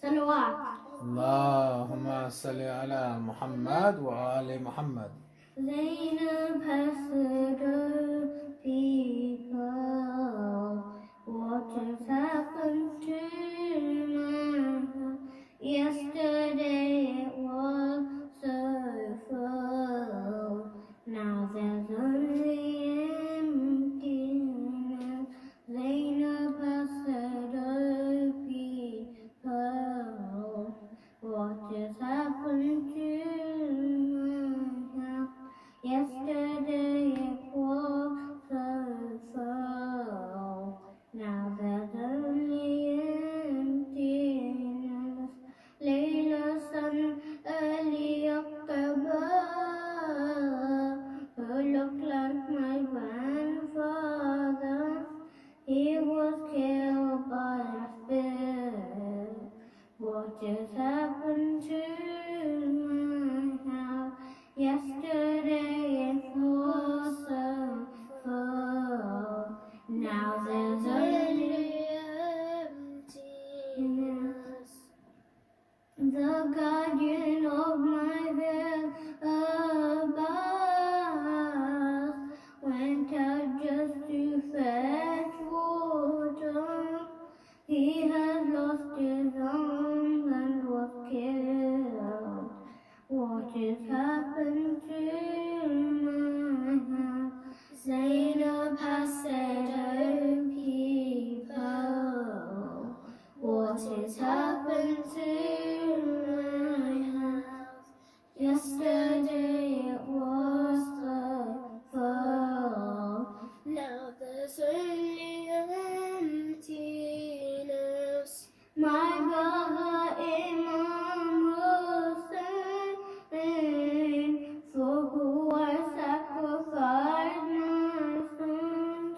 صلوات. اللهم صل على محمد وآل محمد. Zainab has the people. What has happened to my yesterday it was so full. Now there's only emptiness. Zainab has the people. What has happened to my house? Yesterday it was so full. Now there's only emptiness. Layla son Ali October, who looked like my grandfather. He was killed by a spear. What has happened to my house? Yesterday it was so full. Now there's only emptiness. The guardian of my whereabouts went out just to fetch water. He has lost his arms and was killed. What has happened to my house? Zainab has said, oh people, what has happened to my house? Yesterday it was so full. Now there's only emptiness. My brother Imam Hussain, for who I sacrificed my sons,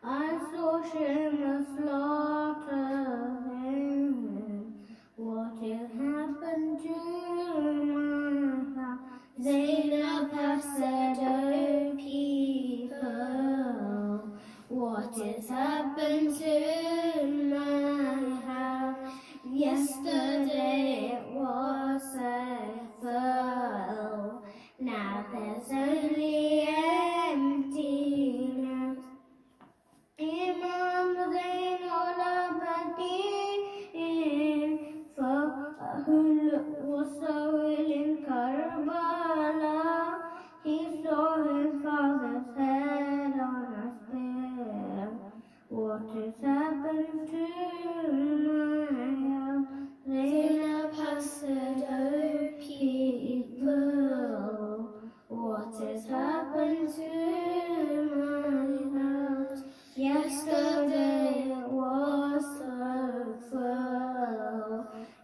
I saw shameless slaughter him. What has happened to my house? Zainab has said, oh people, what has happened to my house? Yesterday it was so full. Now there's only emptiness. Imam Zainul Abidin, for who was so ill in Karbala, he saw his father's head on a spear. What has happened to my house? Zainab has said, oh people, what has happened to my house? Yesterday it was so full.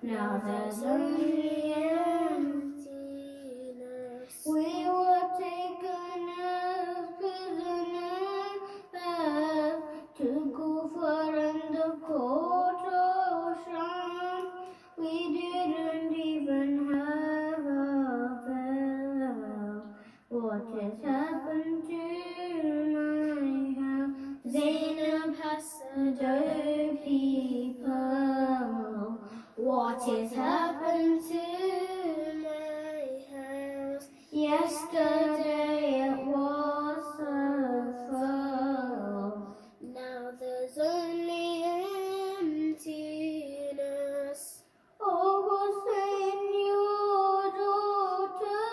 Now there's only emptiness. We were taken as prisoners to Kufar and the court of Sham. We didn't even have a bell. What has happened to my house? Zainab has said, oh people, what has happened to my house? Yesterday it was so full. Now there's only emptiness. Oh Hussain, your daughter,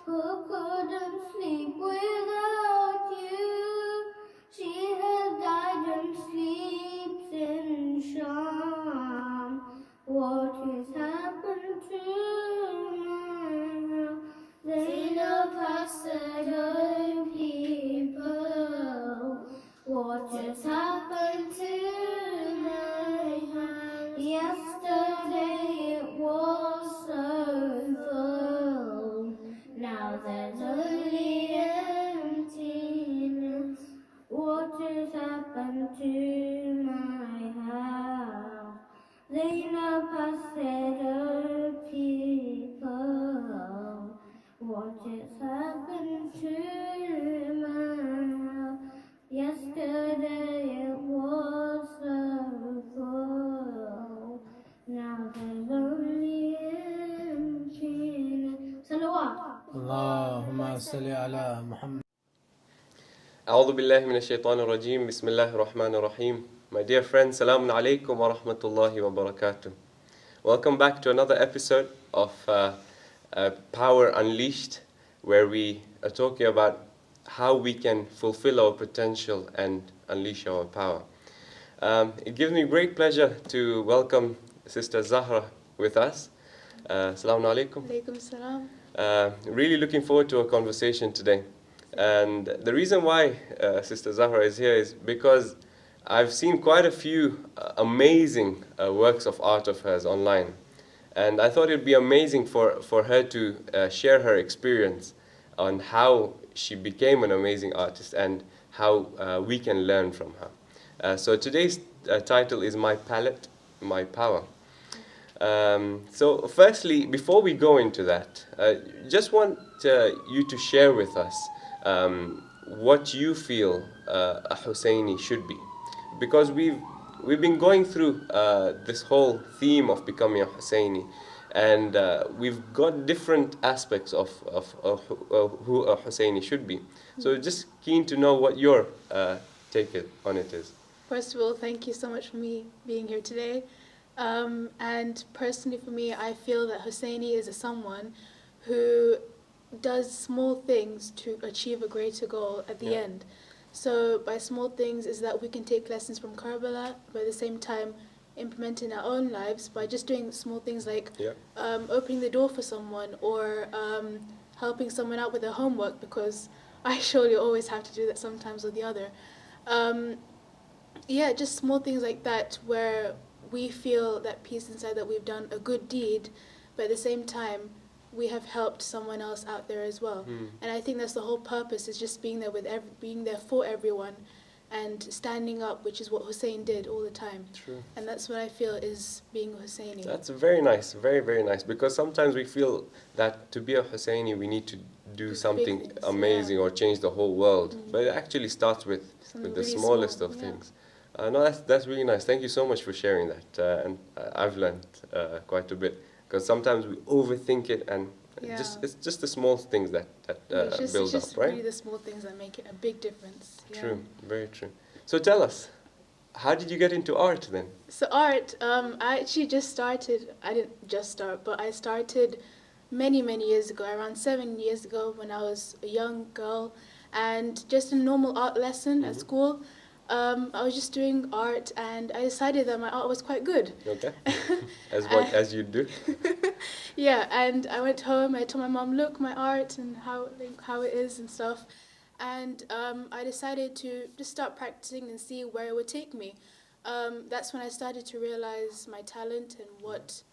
who couldn't sleep without you, she has died and sleeps in Sham. What has happened to my house? Zainab has said, oh people, what has happened to my house? Yesterday it was so full. Now there's only emptiness. What has happened to my house? Zainab has said, oh people, what has happened to my house? Yesterday it was so full. صل على محمد. أعوذ بالله من الشيطان الرجيم بسم الله الرحمن الرحيم. My dear friends, Salamun alaikum wa rahmatullahi wa barakatuh. Welcome back to another episode of Power Unleashed, where we are talking about how we can fulfill our potential and unleash our power. It gives me great pleasure to welcome Sister Zahra with us. Assalamu alaikum. Alaikum salam. Really looking forward to our conversation today. And the reason why Sister Zahra is here is because I've seen quite a few amazing works of art of hers online. And I thought it'd be amazing for her to share her experience on how she became an amazing artist and how we can learn from her. So today's title is My Palette, My Power. So firstly, before we go into that, just want you to share with us what you feel a Hussaini should be. Because we've been going through this whole theme of becoming a Hussaini, and we've got different aspects of who a Hussaini should be. So just keen to know what your take on it is. First of all, thank you so much for me being here today. And personally for me, I feel that Hussaini is someone who does small things to achieve a greater goal at the end. So by small things is that we can take lessons from Karbala, but at the same time implement in our own lives by just doing small things like opening the door for someone or helping someone out with their homework, because I surely always have to do that sometimes or the other. Just small things like that where we feel that peace inside, that we've done a good deed, but at the same time we have helped someone else out there as well. And I think that's the whole purpose, is just being there being there for everyone and standing up, which is what Husain did all the time. True. And that's what I feel is being a Hussaini. That's very nice, very, very nice, because sometimes we feel that to be a Hussaini we need to do something things, amazing or change the whole world, but it actually starts with the really smallest small, of things. No, that's really nice. Thank you so much for sharing that, and I've learned quite a bit, because sometimes we overthink it, and it's just the small things that build it's up, just right? really the small things that make it a big difference. True, very true. So tell us, how did you get into art then? So art, I actually just started, I didn't just start, but I started many, many years ago, around 7 years ago when I was a young girl, and just a normal art lesson at school. I was just doing art, and I decided that my art was quite good. Okay, as you do. Yeah, and I went home, I told my mom, look, my art and how it is and stuff. And I decided to just start practicing and see where it would take me. That's when I started to realize my talent and what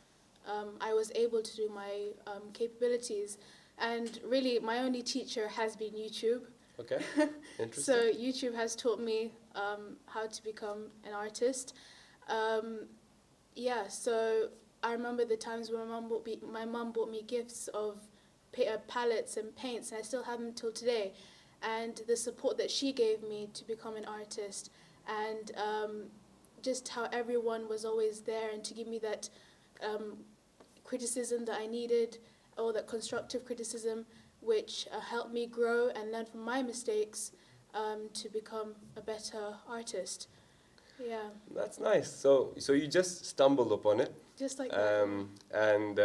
I was able to do, my capabilities. And really, my only teacher has been YouTube. Okay, interesting. So YouTube has taught me how to become an artist. So I remember the times when my mum bought me gifts of palettes and paints, and I still have them till today. And the support that she gave me to become an artist, and just how everyone was always there and to give me that criticism that I needed, or that constructive criticism, which helped me grow and learn from my mistakes to become a better artist. Yeah. That's nice. So you just stumbled upon it. Just like that. And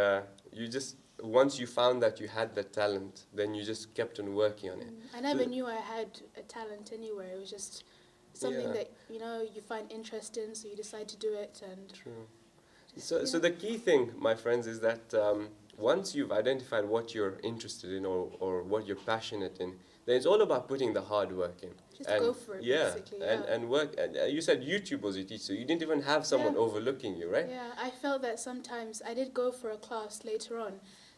you just, once you found that you had the talent, then you just kept on working on it. I never knew I had a talent anywhere. It was just something that, you find interest in, so you decide to do it. And True. So the key thing, my friends, is that once you've identified what you're interested in or what you're passionate in, then it's all about putting the hard work in. Just go for it, basically. And work. And you said YouTube was your teacher, so you didn't even have someone overlooking you, right? Yeah, I felt that sometimes. I did go for a class later on,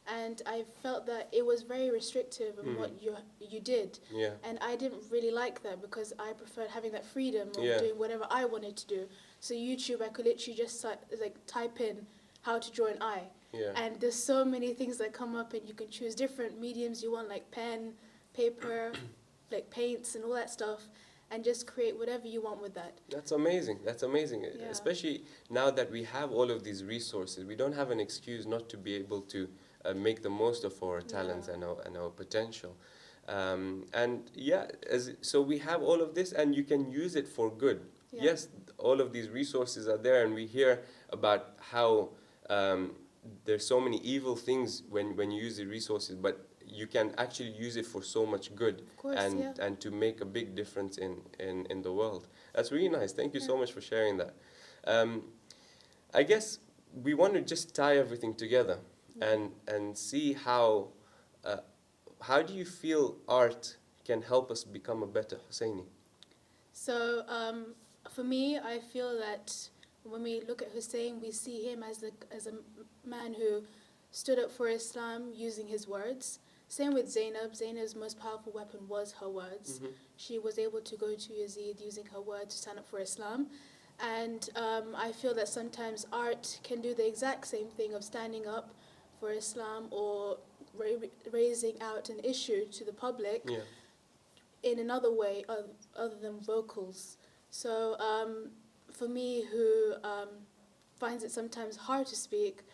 and I felt that it was very restrictive in what you did. Yeah. And I didn't really like that, because I preferred having that freedom of doing whatever I wanted to do. So YouTube, I could literally just type in how to draw an eye. Yeah. And there's so many things that come up, and you can choose different mediums you want, like pen, paper, like paints and all that stuff, and just create whatever you want with that. That's amazing. That's amazing. Yeah. Especially now that we have all of these resources, we don't have an excuse not to be able to make the most of our talents and our potential. And yeah, so we have all of this, and you can use it for good. Yeah. Yes, all of these resources are there, and we hear about how there's so many evil things when you use the resources, but you can actually use it for so much good, Of course, and yeah. and to make a big difference in the world. That's really nice. Thank you so much for sharing that. Um, I guess we want to just tie everything together and see uh, how do you feel art can help us become a better Husseini? So for me, I feel that when we look at Hussein, we see him as a man who stood up for Islam using his words. Same with Zainab. Zainab's most powerful weapon was her words. She was able to go to Yazid using her words to stand up for Islam. And I feel that sometimes art can do the exact same thing of standing up for Islam or raising out an issue to the public Yeah. in another way other than vocals. So for me, who finds it sometimes hard to speak,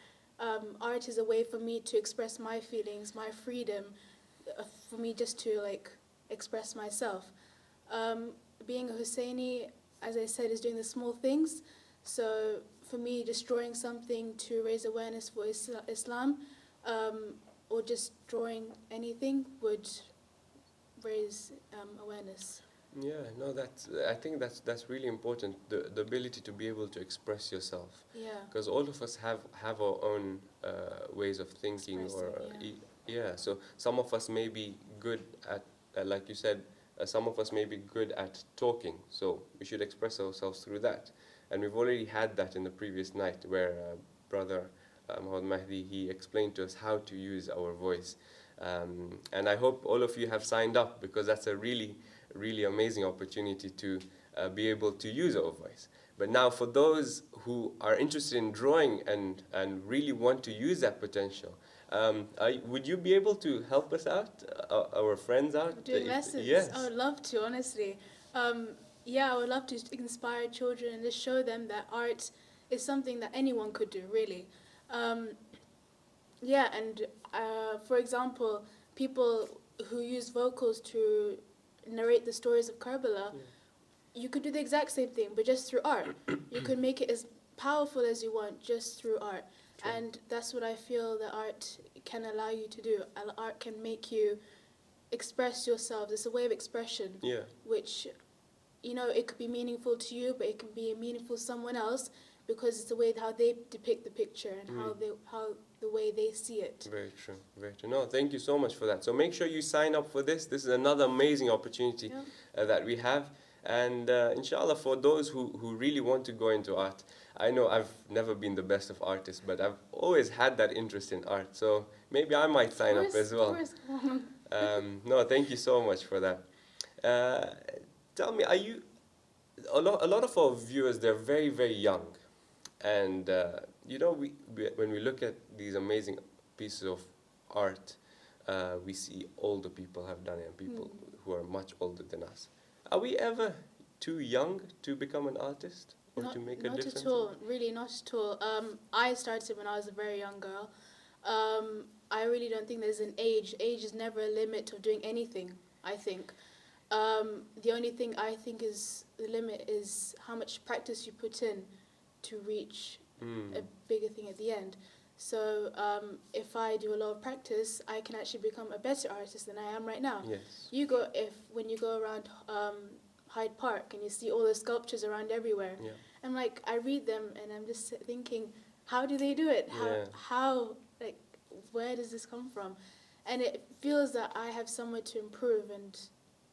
art is a way for me to express my feelings, my freedom, for me just to like express myself. Being a Husseini, as I said, is doing the small things. So for me, just drawing something to raise awareness for Islam, or just drawing anything would raise awareness. Yeah, no, I think that's really important. The ability to be able to express yourself, Yeah. because all of us have our own ways of thinking, Expressing, yeah. So some of us may be good at, like you said, some of us may be good at talking. So we should express ourselves through that, and we've already had that in the previous night where brother Muhammad Mahdi, he explained to us how to use our voice. And I hope all of you have signed up, because that's a really, really amazing opportunity to be able to use our voice. But now for those who are interested in drawing and really want to use that potential, would you be able to help us out, our friends out? Doing lessons. Yes. I would love to, honestly. Yeah, I would love to inspire children and just show them that art is something that anyone could do, really. Yeah, and for example, people who use vocals to narrate the stories of Karbala, you could do the exact same thing, but just through art. You could make it as powerful as you want just through art. True. And that's what I feel that art can allow you to do. Art can make you express yourself. It's a way of expression, Yeah. which, you know, it could be meaningful to you, but it can be meaningful to someone else because it's the way how they depict the picture and how the way they see it. Very true, very true. No, thank you so much for that. So make sure you sign up for this. This is another amazing opportunity that we have. And inshallah, for those who really want to go into art, I know I've never been the best of artists, but I've always had that interest in art. So maybe I might sign up as well. Of course. No, thank you so much for that. Tell me, are you, a lot of our viewers, they're very, very young. And, you know, when we look at these amazing pieces of art, we see older people have done it and people who are much older than us. Are we ever too young to become an artist or to make a difference? Not at all, really not at all. I started when I was a very young girl. I really don't think there's an age. Age is never a limit of doing anything, I think. The only thing I think is the limit is how much practice you put in to reach a bigger thing at the end. So if I do a lot of practice, I can actually become a better artist than I am right now. Yes. When you go around Hyde Park and you see all the sculptures around everywhere, Yeah. and like I read them and I'm just thinking, how do they do it? How like where does this come from? And it feels that I have somewhere to improve and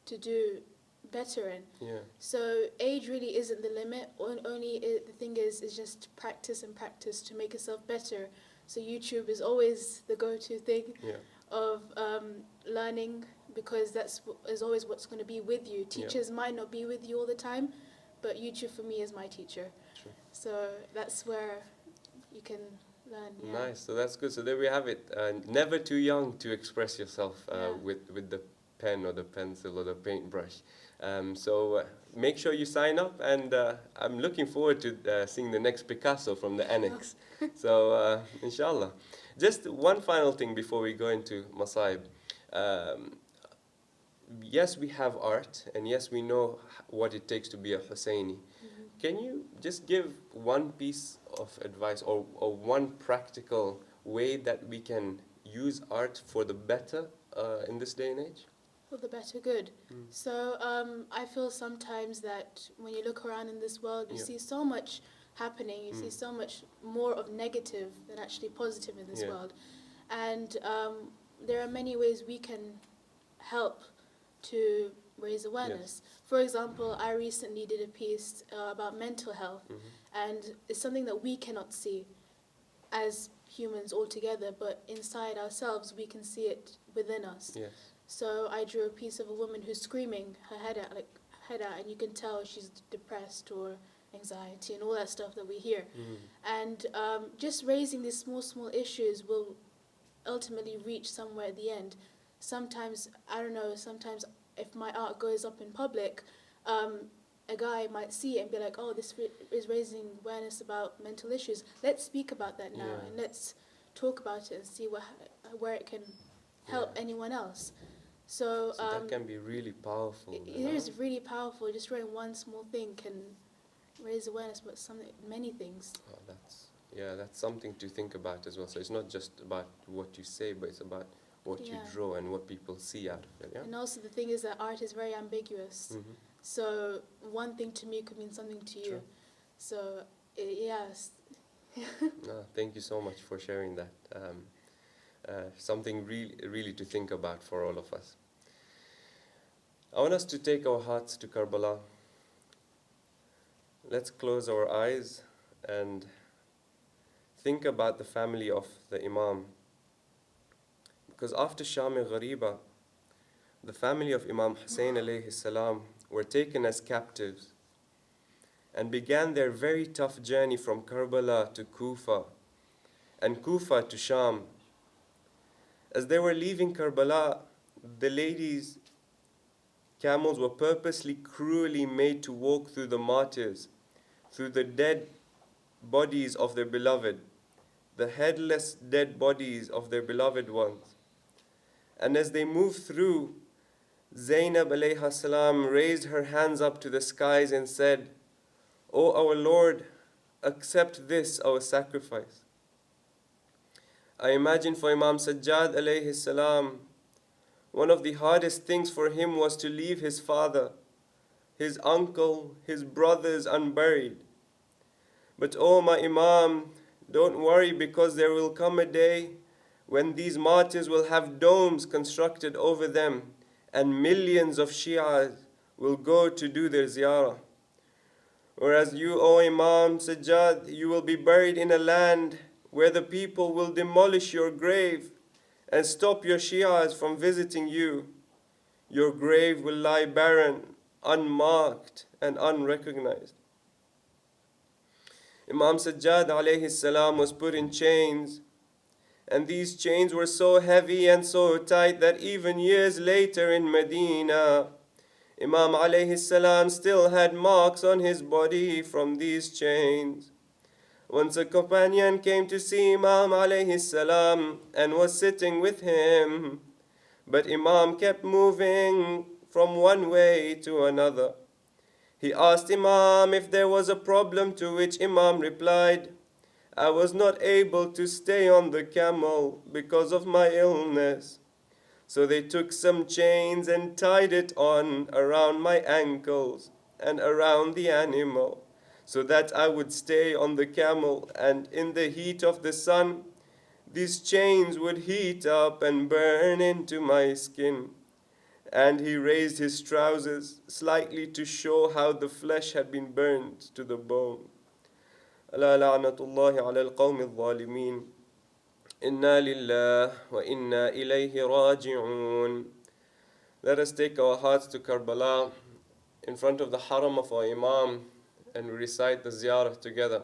to do better in. Yeah. So age really isn't the limit. The thing is just practice and practice to make yourself better. So YouTube is always the go-to thing of learning, because is always what's going to be with you. Teachers might not be with you all the time, but YouTube for me is my teacher. True. So that's where you can learn. Yeah. Nice. So that's good. So there we have it. Never too young to express yourself with the pen or the pencil or the paintbrush. So make sure you sign up, and I'm looking forward to seeing the next Picasso from the annex. So inshallah. Just one final thing before we go into Masaib. yes, we have art, and yes, we know what it takes to be a Husseini. Can you just give one piece of advice or one practical way that we can use art for the better in this day and age? For the better good. So I feel sometimes that when you look around in this world, you Yeah. see so much happening, you see so much more of negative than actually positive in this Yeah. world. And there are many ways we can help to raise awareness. For example, I recently did a piece about mental health, and it's something that we cannot see as humans altogether, but inside ourselves we can see it within us. Yes. So I drew a piece of a woman who's screaming her head out, and you can tell she's depressed or anxiety and all that stuff that we hear. And just raising these small issues will ultimately reach somewhere at the end. Sometimes, I don't know, sometimes if my art goes up in public, a guy might see it and be like, oh, this is raising awareness about mental issues. Let's speak about that now, Yeah. and let's talk about it and see where it can help anyone else. So, So that can be really powerful. it is really powerful. Just doing one small thing can raise awareness about many things. Oh, that's something to think about as well. So it's not just about what you say, but it's about what you Yeah. draw and what people see out of it. Yeah. And also the thing is that art is very ambiguous. So one thing to me could mean something to you. True. So yes. No, thank you so much for sharing that. Something really to think about for all of us. I want us to take our hearts to Karbala. Let's close our eyes and think about the family of the Imam. Because after Sham-e Ghariba, the family of Imam Hussain alayhi salam were taken as captives and began their very tough journey from Karbala to Kufa and Kufa to Sham. As they were leaving Karbala, the ladies' camels were purposely cruelly made to walk through the martyrs, through the dead bodies of their beloved, the headless dead bodies of their beloved ones. And as they moved through, Zainab alayha salam raised her hands up to the skies and said, O our Lord, accept this our sacrifice. I imagine for Imam Sajjad alayhi salam, one of the hardest things for him was to leave his father, his uncle, his brothers unburied. But oh my Imam, don't worry, because there will come a day when these martyrs will have domes constructed over them and millions of Shi'as will go to do their ziyarah. Whereas you, O Imam Sajjad, you will be buried in a land where the people will demolish your grave and stop your Shi'as from visiting you. Your grave will lie barren, unmarked, and unrecognized. Imam Sajjad alayhi salam was put in chains, and these chains were so heavy and so tight that even years later in Medina, Imam alayhi salam still had marks on his body from these chains. Once a companion came to see Imam alayhi salam and was sitting with him, but Imam kept moving from one way to another. He asked Imam if there was a problem, to which Imam replied, I was not able to stay on the camel because of my illness. So they took some chains and tied it on around my ankles and around the animal, so that I would stay on the camel, and in the heat of the sun, these chains would heat up and burn into my skin. And he raised his trousers slightly to show how the flesh had been burned to the bone. ألا لعنة الله على القوم الظالمين. Inna lillah wa inna ilayhi raji'un. Let us take our hearts to Karbala in front of the haram of our Imam and recite the ziyarah together.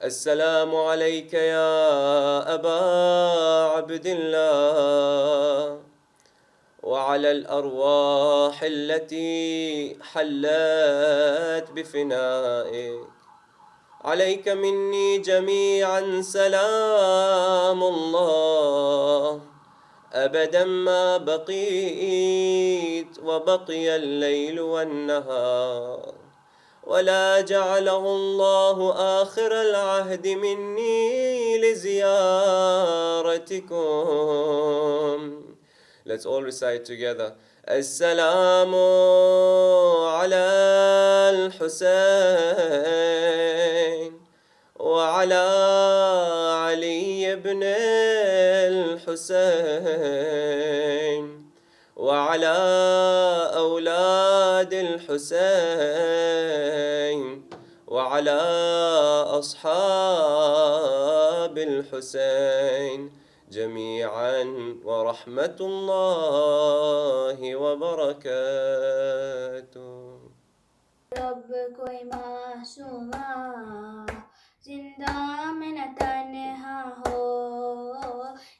السلام عليك يا أبا عبد الله وعلى الأرواح التي حلت بفنائك عليك مني جميعا سلام الله أبدا ما بقيت وبقي الليل والنهار ولا جعله الله آخر العهد مني لزيارتكم. Let's all recite together. السلام على الحسين وعلى علي بن الحسين وعلى أولاد الحسين وعلى أصحاب الحسين جميعا ورحمة الله وبركاته. रब कोई मासूमा जिंदा में न तन्हा हो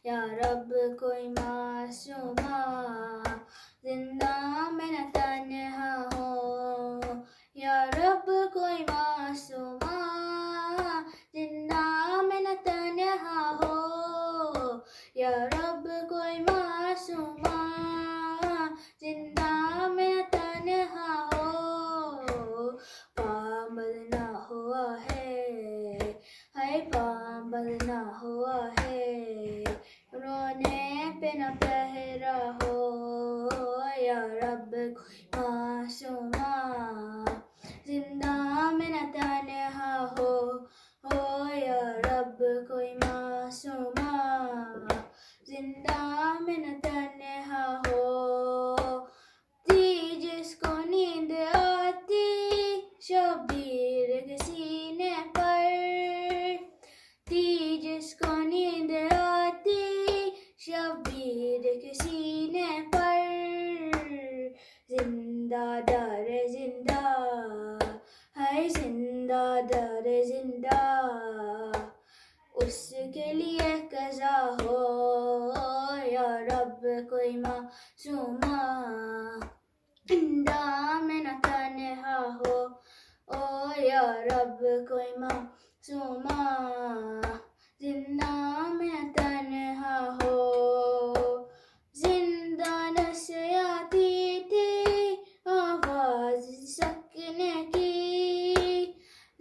या रब कोई मासूमा जिंदा में न तन्हा हो या रब कोई मासूमा जिंदा में न तन्हा हो या रब कोई मासूमा जिंदा में न तन्हा हो पाम बदना हुआ है पाम बदना हुआ है रोने पे न पहरा हो या रब कोई मासूमा जिंदा में न तन्हा हो या रब कोई मासूमा जिंदा में न तन्हा हो जिसको नींद आती शबीर के सीने पर जिसको नींद आती शबीर के सीने पर जिंदा दर जिंदा है जिंदा दर जिंदा उसके लिए कज़ा हो या रब कोई मासूमा जिंदा में न तन्हा हो या रब कोई मासूमा जिंदा में न तन्हा हो जिंदा नस्याती थी आवाज सकने की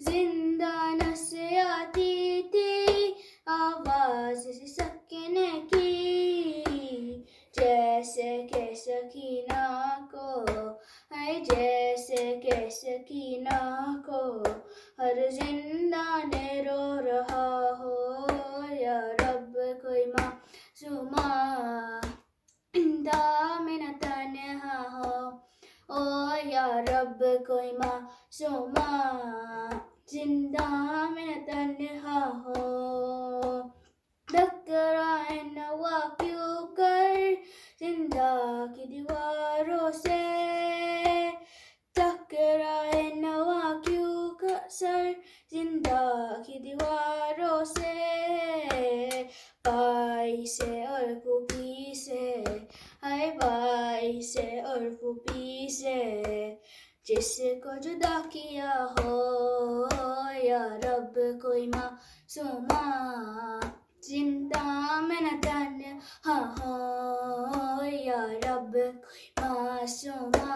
जिंदा नस्याती थी आवाज सकने की जैसे के सकीना को है जैसे के सकीना को हर जिंदा ने रो रहा हो या रब कोई मासूमा जिंदा में न तन्हा हो या रब कोई मासूमा जिंदा में न तन्हा हो टकराए नवा क्यों कर जिंदा की दीवारों से टकराए नवा क्यों कर सर जिंदा की दीवारों से भाई से और फूफी से हाय भाई से और फूफी से जिसको जुदा किया हो या रब कोई मासूमा जिंदा में न तन्हा हो या रब कोई मासूमा